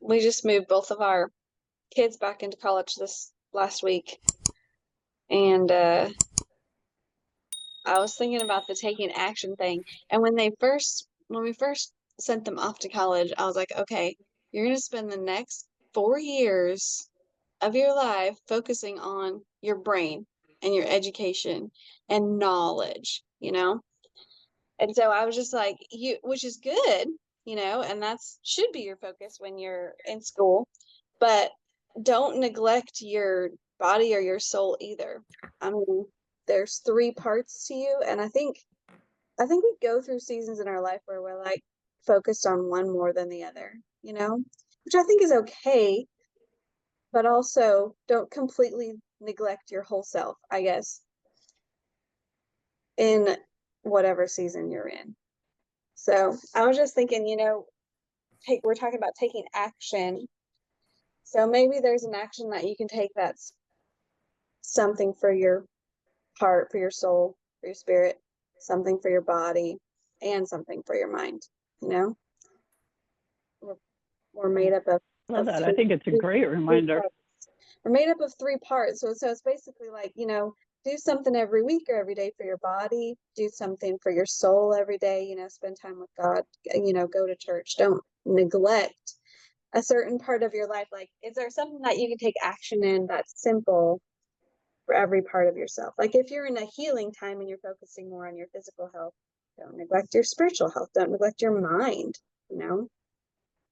We just moved both of our kids back into college this last week. And I was thinking about the taking action thing. And when we first sent them off to college, I was like, okay, you're going to spend the next 4 years of your life focusing on your brain and your education and knowledge, you know? And so I was just like, which is good, and that's should be your focus when you're in school, but don't neglect your body or your soul either. I mean, there's three parts to you, and I think we go through seasons in our life where we're like focused on one more than the other, which I think is okay, but also don't completely neglect your whole self, I guess, in whatever season you're in. So I was just thinking, we're talking about taking action. So maybe there's an action that you can take that's something for your heart, for your soul, for your spirit, something for your body, and something for your mind. You know, we're made up of. I love that. I think it's a great reminder. We're made up of three parts. So it's basically like, do something every week or every day for your body, do something for your soul every day, spend time with God, go to church. Don't neglect a certain part of your life. Like, is there something that you can take action in that's simple for every part of yourself? Like if you're in a healing time and you're focusing more on your physical health, don't neglect your spiritual health. Don't neglect your mind,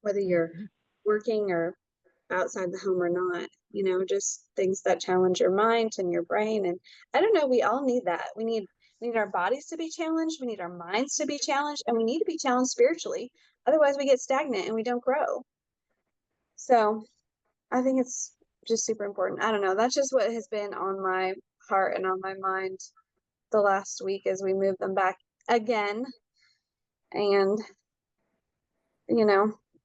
whether you're working or outside the home or not, just things that challenge your mind and your brain. And I don't know, we all need that. We need our bodies to be challenged, we need our minds to be challenged, and we need to be challenged spiritually. Otherwise we get stagnant and we don't grow. So I think it's just super important. I don't know, that's just what has been on my heart and on my mind the last week as we move them back again. And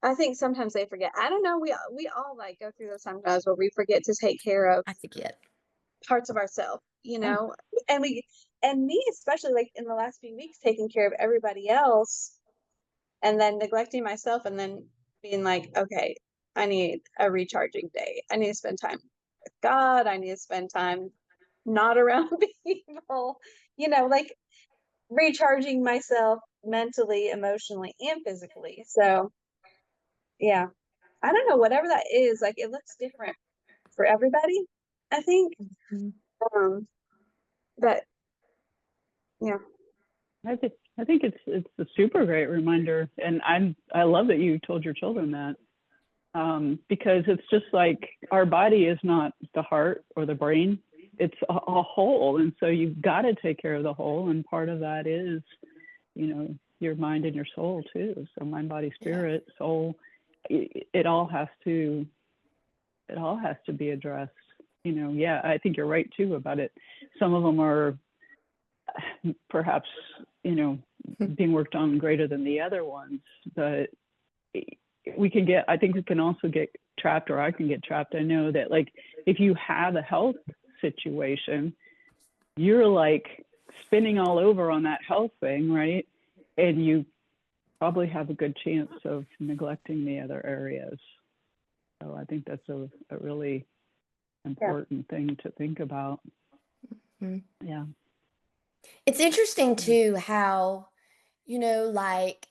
I think sometimes they forget. I don't know. We all like go through those sometimes where we forget to take care of I forget parts of ourselves, and me especially, like in the last few weeks, taking care of everybody else and then neglecting myself, and then being like, okay, I need a recharging day. I need to spend time with God. I need to spend time not around people, like recharging myself mentally, emotionally, and physically. So yeah, I don't know, whatever that is, like it looks different for everybody, I think. But yeah. I think it's a super great reminder, and I love that you told your children that, because it's just like our body is not the heart or the brain, it's a whole, and so you've got to take care of the whole, and part of that is, your mind and your soul too. So mind, body, spirit, soul, it all has to be addressed. Yeah, I think you're right too about it. Some of them are perhaps being worked on greater than the other ones, but I think we can also get trapped, or I can get trapped. I know that, like, if you have a health situation, you're like spinning all over on that health thing, right? And you probably have a good chance of neglecting the other areas. So I think that's a really important thing to think about. Mm-hmm. Yeah. It's interesting too how, like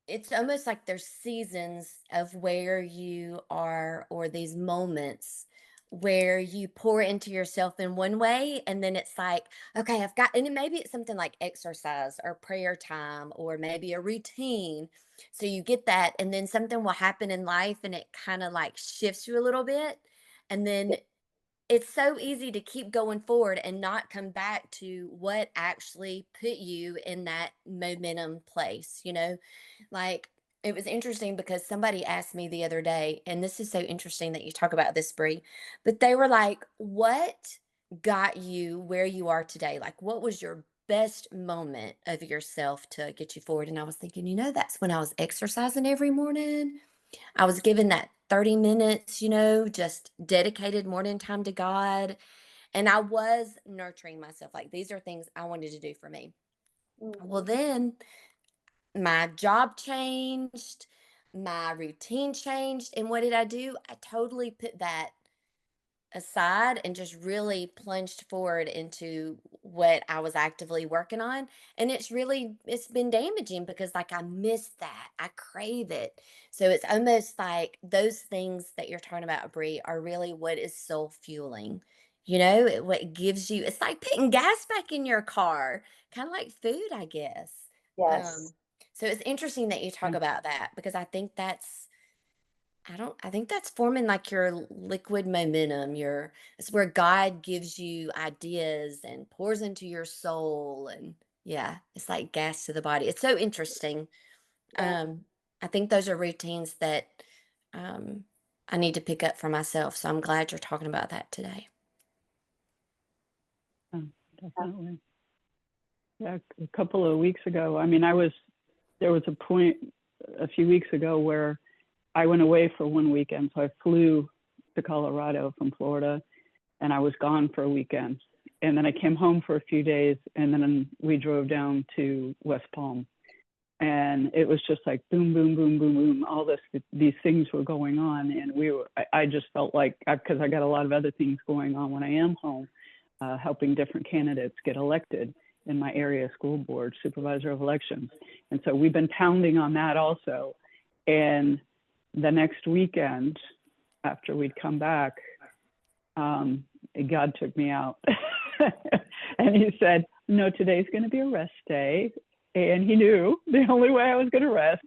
it's almost like there's seasons of where you are, or these moments where you pour into yourself in one way, and then it's like, okay, and maybe it's something like exercise or prayer time or maybe a routine. So you get that, and then something will happen in life and it kind of like shifts you a little bit. And then it's so easy to keep going forward and not come back to what actually put you in that momentum place, Like, it was interesting because somebody asked me the other day, and this is so interesting that you talk about this, Bree, but they were like, what got you where you are today? Like, what was your best moment of yourself to get you forward? And I was thinking, that's when I was exercising every morning. I was given that 30 minutes, just dedicated morning time to God. And I was nurturing myself. Like, these are things I wanted to do for me. Well, then my job changed, my routine changed. And what did I do? I totally put that aside and just really plunged forward into what I was actively working on. And it's been damaging because like I miss that. I crave it. So it's almost like those things that you're talking about, Brie, are really what is soul fueling. What gives you, it's like putting gas back in your car, kind of like food, I guess. Yes. Um, so it's interesting that you talk Yeah. about that because I think that's forming like your liquid momentum. It's where God gives you ideas and pours into your soul. And yeah, it's like gas to the body. It's so interesting. Yeah. I think those are routines that um, I need to pick up for myself. So I'm glad you're talking about that today. Oh, definitely. Yeah, a couple of weeks ago, there was a point a few weeks ago where I went away for one weekend. So I flew to Colorado from Florida and I was gone for a weekend. And then I came home for a few days and then we drove down to West Palm. And it was just like boom, boom, boom, boom, boom. These things were going on. And I just felt like, because I got a lot of other things going on when I am home, helping different candidates get elected in my area school board, supervisor of elections. And so we've been pounding on that also. And the next weekend, after we'd come back, God took me out. And he said, no, today's going to be a rest day. And he knew the only way I was going to rest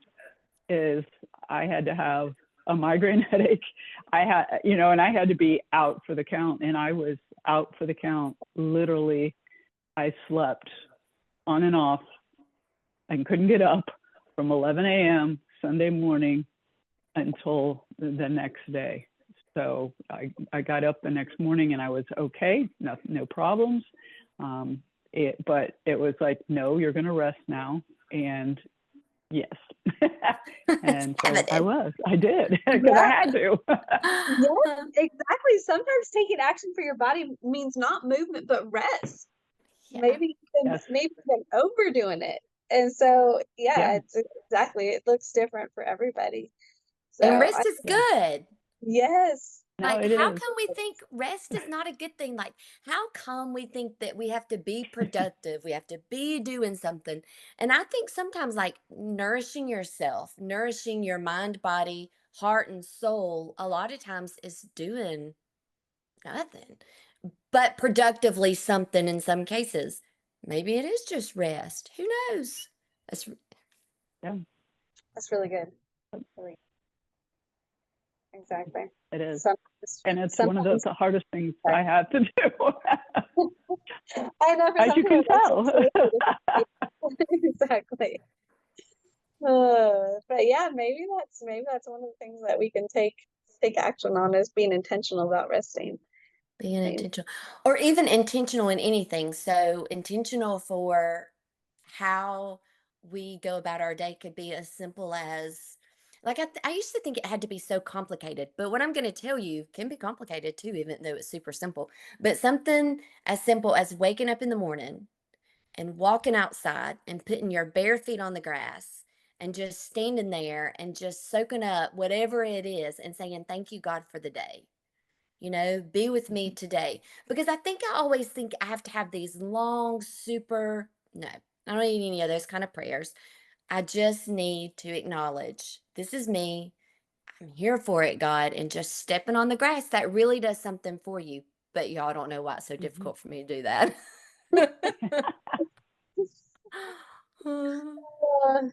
is I had to have a migraine headache. And I had to be out for the count. And I was out for the count. Literally, I slept on and off and couldn't get up from 11 a.m. Sunday morning until the next day. So I got up the next morning and I was okay, no problems. But it was like, no, you're going to rest now. And yes. And so I did because I Yeah. had to. Yeah, exactly. Sometimes taking action for your body means not movement, but rest. Yeah. Maybe you've been overdoing it. And so, yeah, Yeah. it's exactly, it looks different for everybody. And So, rest is good. yes. No, Like, it how is. come we think rest is not a good thing? Like, how come we think that we have to be productive? We have to be doing something. And I think sometimes, like, nourishing yourself, nourishing your mind, body, heart, and soul, a lot of times is doing nothing, but productively something in some cases. Maybe it is just rest. Who knows? That's Yeah, That's really good. Really, exactly. it is. Sometimes, And it's one of sometimes the hardest things I have to do. I know for As some you people can that's tell. just exactly. But yeah, maybe that's one of the things that we can take action on is being intentional about resting. being Being- intentional, or even intentional in anything. So, intentional for how we go about our day could be as simple as, like, I used to think it had to be so complicated, but what I'm going to tell you can be complicated too, even though it's super simple. But something as simple as waking up in the morning and walking outside and putting your bare feet on the grass and just standing there and just soaking up whatever it is and saying, thank you, God, for the day. Be with me today. Because I always think I have to have these long, super, no, I don't need any of those kind of prayers. I just need to acknowledge this is me. I'm here for it, God. And just stepping on the grass, that really does something for you. But y'all don't know why it's so Mhm. difficult for me to do that.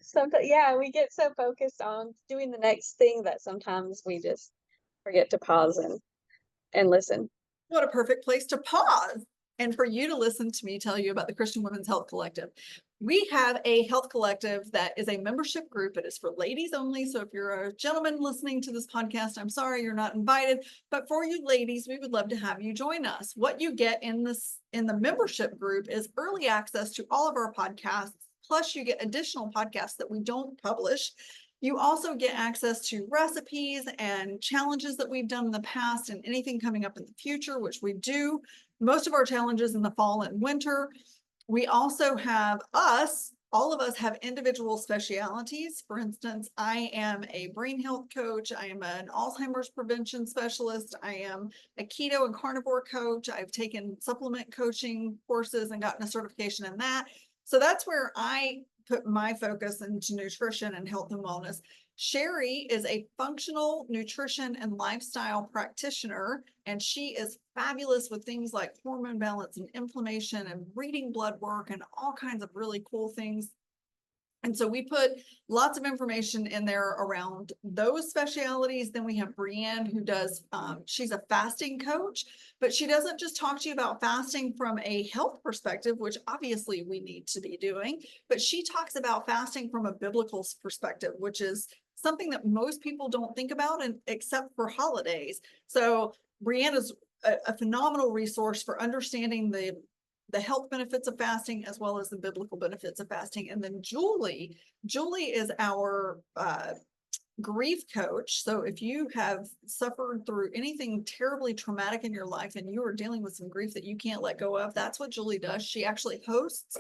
Sometimes, yeah, we get so focused on doing the next thing that sometimes we just forget to pause and listen. What a perfect place to pause and for you to listen to me tell you about the Christian Women's Health Collective. We have a health collective that is a membership group. It is for ladies only. So if you're a gentleman listening to this podcast, I'm sorry you're not invited. But for you ladies, we would love to have you join us. What you get in the membership group is early access to all of our podcasts. Plus, you get additional podcasts that we don't publish. You also get access to recipes and challenges that we've done in the past and anything coming up in the future, which we do most of our challenges in the fall and winter. We also have us all of us have individual specialities. For instance, I am a brain health coach. I am an Alzheimer's prevention specialist. I am a keto and carnivore coach. I've taken supplement coaching courses and gotten a certification in that. So that's where I put my focus into nutrition and health and wellness. Sherry is a functional nutrition and lifestyle practitioner, and she is fabulous with things like hormone balance and inflammation and reading blood work and all kinds of really cool things. And so we put lots of information in there around those specialities. Then we have Brienne, who does, she's a fasting coach, but she doesn't just talk to you about fasting from a health perspective, which obviously we need to be doing, but she talks about fasting from a biblical perspective, which is something that most people don't think about, and except for holidays. So Brienne is a phenomenal resource for understanding the health benefits of fasting as well as the biblical benefits of fasting. And then Julie is our grief coach. So if you have suffered through anything terribly traumatic in your life and you are dealing with some grief that you can't let go of, that's what Julie does. She actually hosts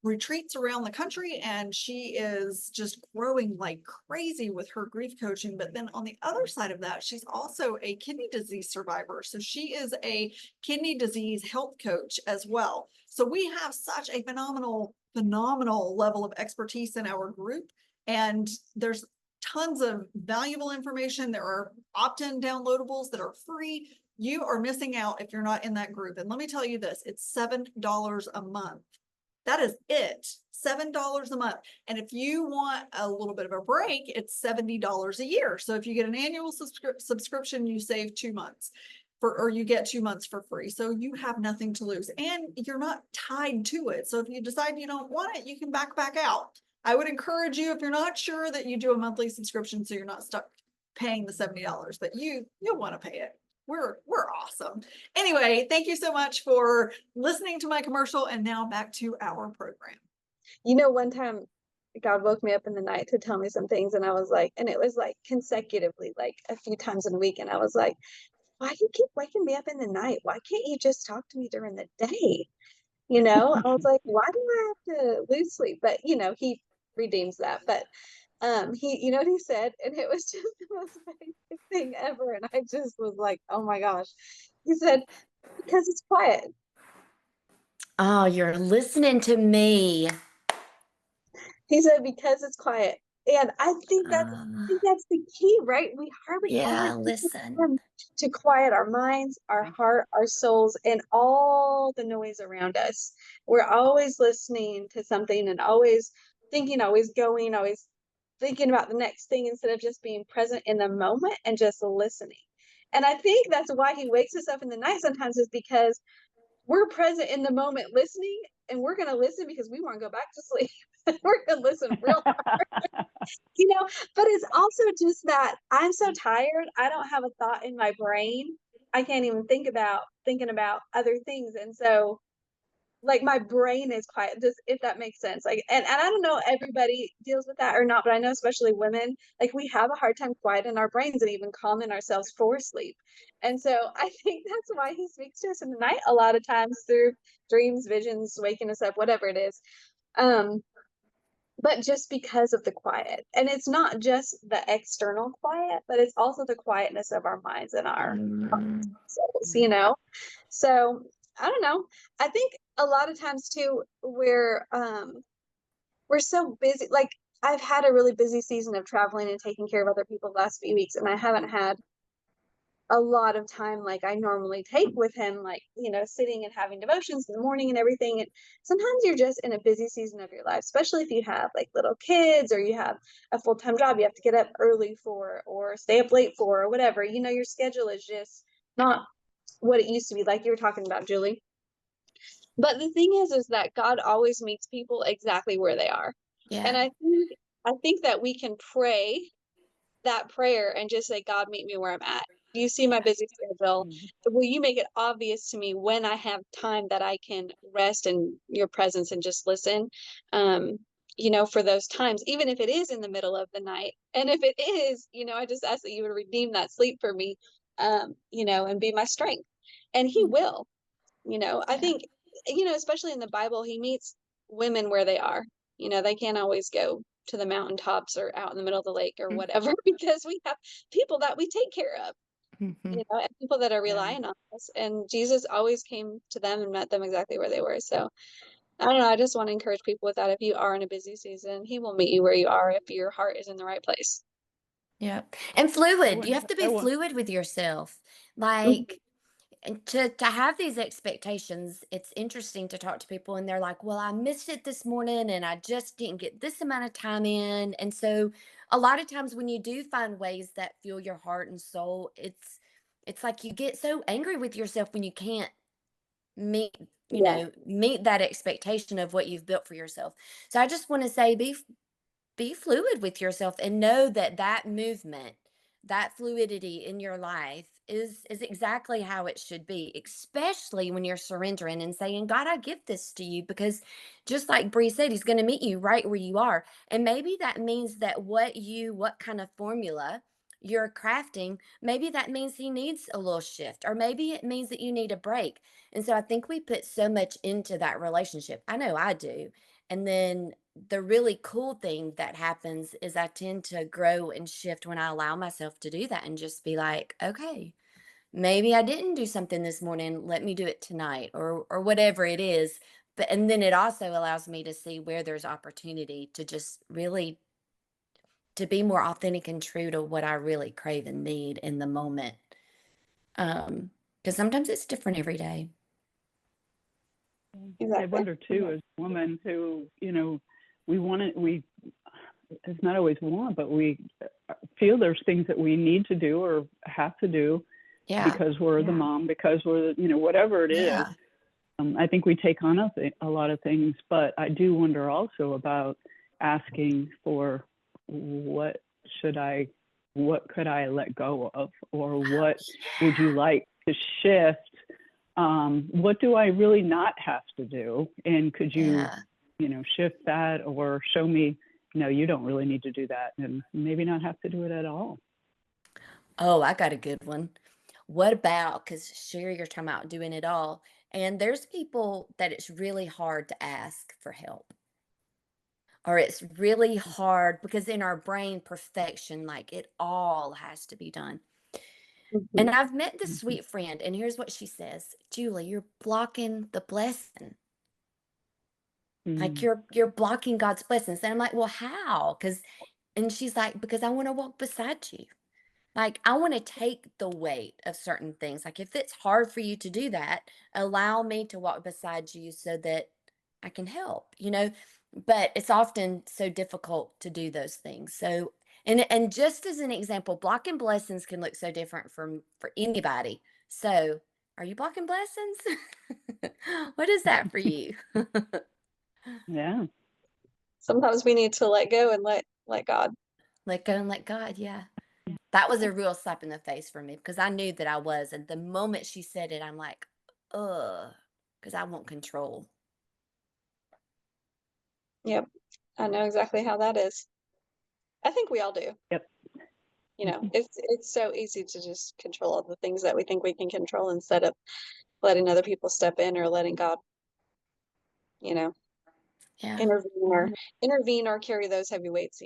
retreats around the country, and she is just growing like crazy with her grief coaching. But then on the other side of that, she's also a kidney disease survivor. So she is a kidney disease health coach as well. So we have such a phenomenal level of expertise in our group, and there's tons of valuable information. There are opt-in downloadables that are free. You are missing out if you're not in that group. And let me tell you this, it's $7 a month. That is it, $7 a month. And if you want a little bit of a break, it's $70 a year. So if you get an annual subscription, you save 2 months or you get 2 months for free. So you have nothing to lose and you're not tied to it. So if you decide you don't want it, you can back out. I would encourage you, if you're not sure, that you do a monthly subscription so you're not stuck paying the $70, but you'll want to pay it. We're awesome. Anyway, thank you so much for listening to my commercial, and now back to our program. You know, one time God woke me up in the night to tell me some things, and I was like, and it was like consecutively, like a few times in a week, and I was like, why do you keep waking me up in the night? Why can't you just talk to me during the day? You know, I was like, why do I have to lose sleep? But you know, he redeems that. But he, you know what he said, and it was just the most basic thing ever, and I just was like, oh my gosh. He said, because it's quiet. Oh, you're listening to me. He said, because it's quiet. And I think that's the key, right? We hardly ever Yeah, take the listen. time to quiet our minds, our heart, our souls, and all the noise around us. We're always listening to something and always thinking, always going, always thinking about the next thing instead of just being present in the moment and just listening. And I think that's why he wakes us up in the night sometimes, is because we're present in the moment listening, and we're going to listen because we want to go back to sleep. We're going to listen real hard, you know, but it's also just that I'm so tired. I don't have a thought in my brain. I can't even thinking about other things. And so like my brain is quiet, just if that makes sense. Like, and I don't know everybody deals with that or not, but I know especially women, like we have a hard time quieting our brains and even calming ourselves for sleep. And so I think that's why he speaks to us in the night a lot of times through dreams, visions, waking us up, whatever it is. But just because of the quiet. And it's not just the external quiet, but it's also the quietness of our minds and our souls, you know? So I don't know. I think a lot of times too, we're so busy. Like I've had a really busy season of traveling and taking care of other people the last few weeks, and I haven't had a lot of time like I normally take with him, like, you know, sitting and having devotions in the morning and everything. And sometimes you're just in a busy season of your life, especially if you have like little kids or you have a full-time job you have to get up early for or stay up late for or whatever. You know, your schedule is just not what it used to be, like you were talking about, Julie. But the thing is that God always meets people exactly where they are. And Yeah. I think that we can pray that prayer and just say, God, meet me where I'm at. You see my busy schedule. Will you make it obvious to me when I have time that I can rest in your presence and just listen? You know, for those times, even if it is in the middle of the night. And if it is, you know, I just ask that you would redeem that sleep for me, you know, and be my strength. And he will, you know, I Yeah. think, you know, especially in the Bible, he meets women where they are. They can't always go to the mountaintops or out in the middle of the lake or Mm. whatever because we have people that we take care of, Mhm. and people that are Yeah. relying on us. And Jesus always came to them and met them exactly where they were. So I don't know. I just want to encourage people with that. If you are in a busy season, he will meet you where you are if your heart is in the right place. Yeah. And fluid. You wonder, have to I be want, fluid with yourself. Mhm. Like, and to have these expectations, it's interesting to talk to people and they're like, well, I missed it this morning and I just didn't get this amount of time in. And so a lot of times when you do find ways that fuel your heart and soul, it's like you get so angry with yourself when you can't meet, Yeah. meet that expectation of what you've built for yourself. So I just want to say be fluid with yourself and know that that movement, that fluidity in your life is exactly how it should be, especially when you're surrendering and saying, God, I give this to you, because just like Bree said, he's going to meet you right where you are. And maybe that means that what kind of formula you're crafting, maybe that means he needs a little shift, or maybe it means that you need a break. And so I think we put so much into that relationship. I know I do. And then the really cool thing that happens is I tend to grow and shift when I allow myself to do that and just be like, okay, maybe I didn't do something this morning. Let me do it tonight, or whatever it is. But and then it also allows me to see where there's opportunity to just really to be more authentic and true to what I really crave and need in the moment. Because sometimes it's different every day. I Exactly. wonder too, as a woman who, we it's not always want, but we feel there's things that we need to do or have to do Yeah. because we're the mom, because we're, whatever it is. Yeah. I think we take on a lot of things, but I do wonder also about asking for what could I let go of, or what would you like to shift? What do I really not have to do? And could you, Yeah. shift that, or show me, no, you don't really need to do that, and maybe not have to do it at all. Oh, I got a good one. What about, because Sherry, you're talking about doing it all, and there's people that it's really hard to ask for help, or it's really hard because in our brain, perfection, like it all has to be done. Mhm. And I've met this Mhm. sweet friend, and here's what she says: Julie, you're blocking the blessing. Like Mm. you're blocking God's blessings. And I'm like, well, how? And she's like, because I want to walk beside you. Like, I want to take the weight of certain things. Like, if it's hard for you to do that, allow me to walk beside you so that I can help. But it's often so difficult to do those things. So, and just as an example, blocking blessings can look so different for anybody. So, are you blocking blessings? What is that for you? Yeah. Sometimes we need to let go and let God. Let go and let God. Yeah. That was a real slap in the face for me because I knew that I was. And the moment she said it, I'm like, ugh, because I want control. Yep. I know exactly how that is. I think we all do. Yep. It's so easy to just control all the things that we think we can control instead of letting other people step in or letting God, you know, Yeah. intervene or carry those heavy weights.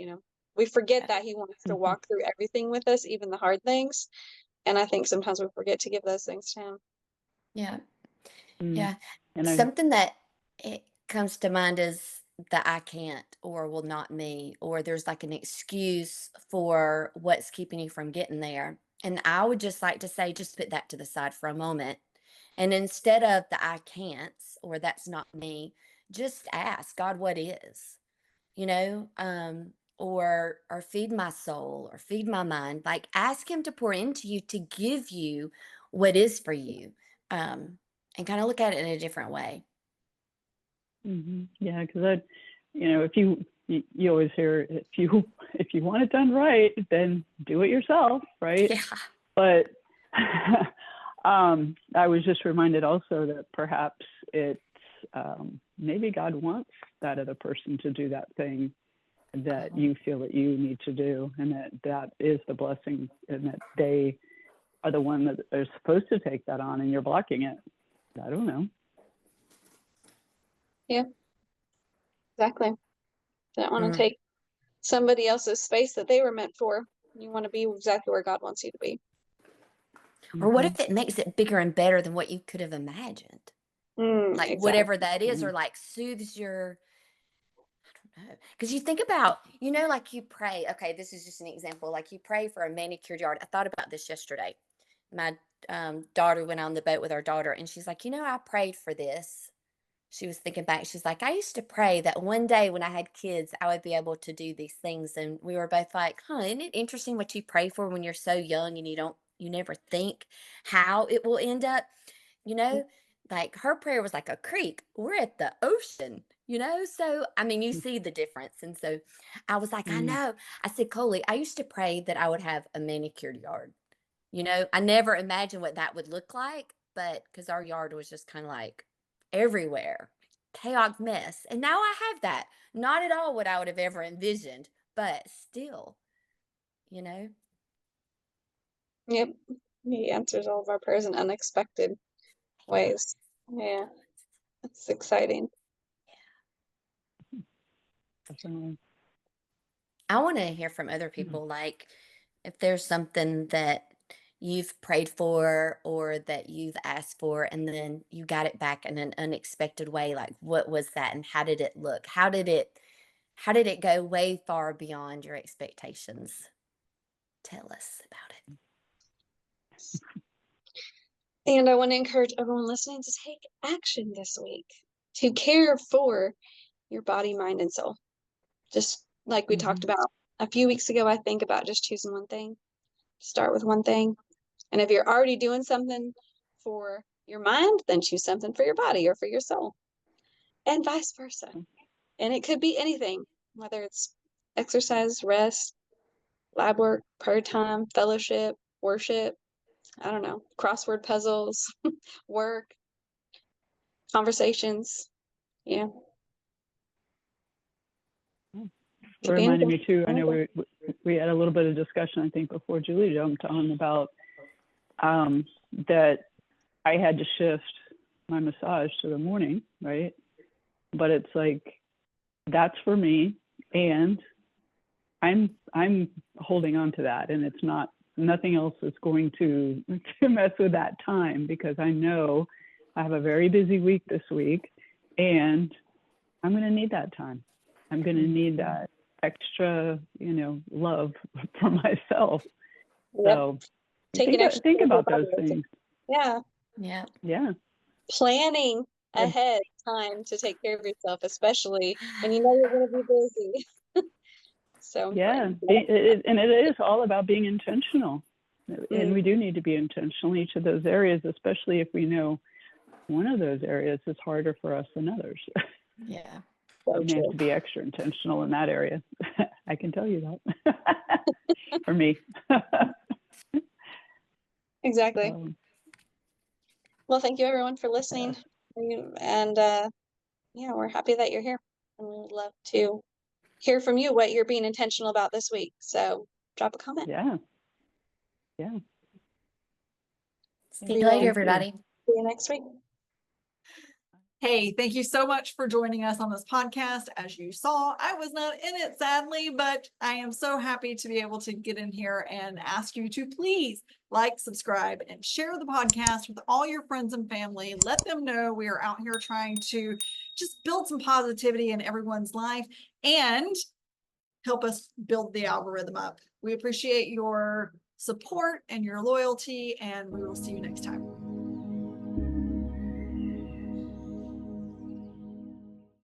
We forget that he wants to Mhm. walk through everything with us, even the hard things. And I think sometimes we forget to give those things to him. Yeah. Mm. Yeah. And I, Something that it comes to mind is that I can't, or well, not me, or there's like an excuse for what's keeping you from getting there. And I would just like to say, just put that to the side for a moment. And instead of the I can't, or that's not me, just ask God, what is? you know or feed my soul or feed my mind, like ask him to pour into you, to give you what is for you, and kind of look at it in a different way. yeah, because if you always hear, if you want it done right, then do it yourself, right? Yeah. But I was just reminded also that perhaps it's maybe God wants that other person to do that thing that you feel that you need to do, and that is the blessing, and that they are the one that are supposed to take that on, and you're blocking it. I don't know. Yeah. Exactly. Don't want to Mm. take somebody else's space that they were meant for. You want to be exactly where God wants you to be. Or what Mhm. if it makes it bigger and better than what you could have imagined? Like Exactly. whatever that is, Yeah. or like soothes your, I don't know. Because you think about, like you pray. Okay, this is just an example. Like you pray for a manicured yard. I thought about this yesterday. My daughter went on the boat with our daughter, and she's like, I prayed for this. She was thinking back. She's like, I used to pray that one day when I had kids, I would be able to do these things. And we were both like, isn't it interesting what you pray for when you're so young and you never think how it will end up? You know, like her prayer was like a creek. We're at the ocean. So, I mean, you see the difference. And so I was like, I Mm. know. I said, Coley, I used to pray that I would have a manicured yard. I never imagined what that would look like, but because our yard was just kind of like everywhere, chaotic mess. And now I have that. Not at all what I would have ever envisioned, but still, you know? Yep. He answers all of our prayers in unexpected ways. Yeah. It's exciting. Definitely. I want to hear from other Mhm. people, like if there's something that you've prayed for or that you've asked for and then you got it back in an unexpected way, like what was that and how did it look? How did it go way far beyond your expectations? Tell us about it. And I want to encourage everyone listening to take action this week to care for your body, mind, and soul. Just like we talked Mhm. about a few weeks ago, I think about just choosing one thing, start with one thing. And if you're already doing something for your mind, then choose something for your body or for your soul, and vice versa. And it could be anything, whether it's exercise, rest, lab work, prayer time, fellowship, worship, I don't know, crossword puzzles, work, conversations. Yeah. It To be reminded me too. I know intentional. we had a little bit of discussion, I think, before Julie jumped on about that I had to shift my massage to the morning, right? But it's like that's for me, and I'm holding on to that, and it's not nothing else is going to mess with that time because I know I have a very busy week this week, and I'm going to need that time. I'm going to need that extra, love for myself. Yep. So Taking extra think care of your about those body. things. Yeah. Yeah. Yeah. Planning Good. ahead time to take care of yourself, especially when you know you're going to be busy. So Yeah. important. And it is all about being intentional. And Mm, we do need to be intentional in each of those areas, especially if we know one of those areas is harder for us than others. Yeah. so You may have true. to be extra intentional in that area. I can tell you that. For me. Exactly. Well, thank you everyone for Yeah. listening. And yeah, we're happy that you're here. And we would love to hear from you what you're being intentional about this week. So drop a comment. Yeah. Yeah. See We you later, will Thank you. everybody. see you next week. Hey, thank you so much for joining us on this podcast. As you saw, I was not in it, sadly, but I am so happy to be able to get in here and ask you to please like, subscribe, and share the podcast with all your friends and family. Let them know we are out here trying to just build some positivity in everyone's life and help us build the algorithm up. We appreciate your support and your loyalty, and we will see you next time.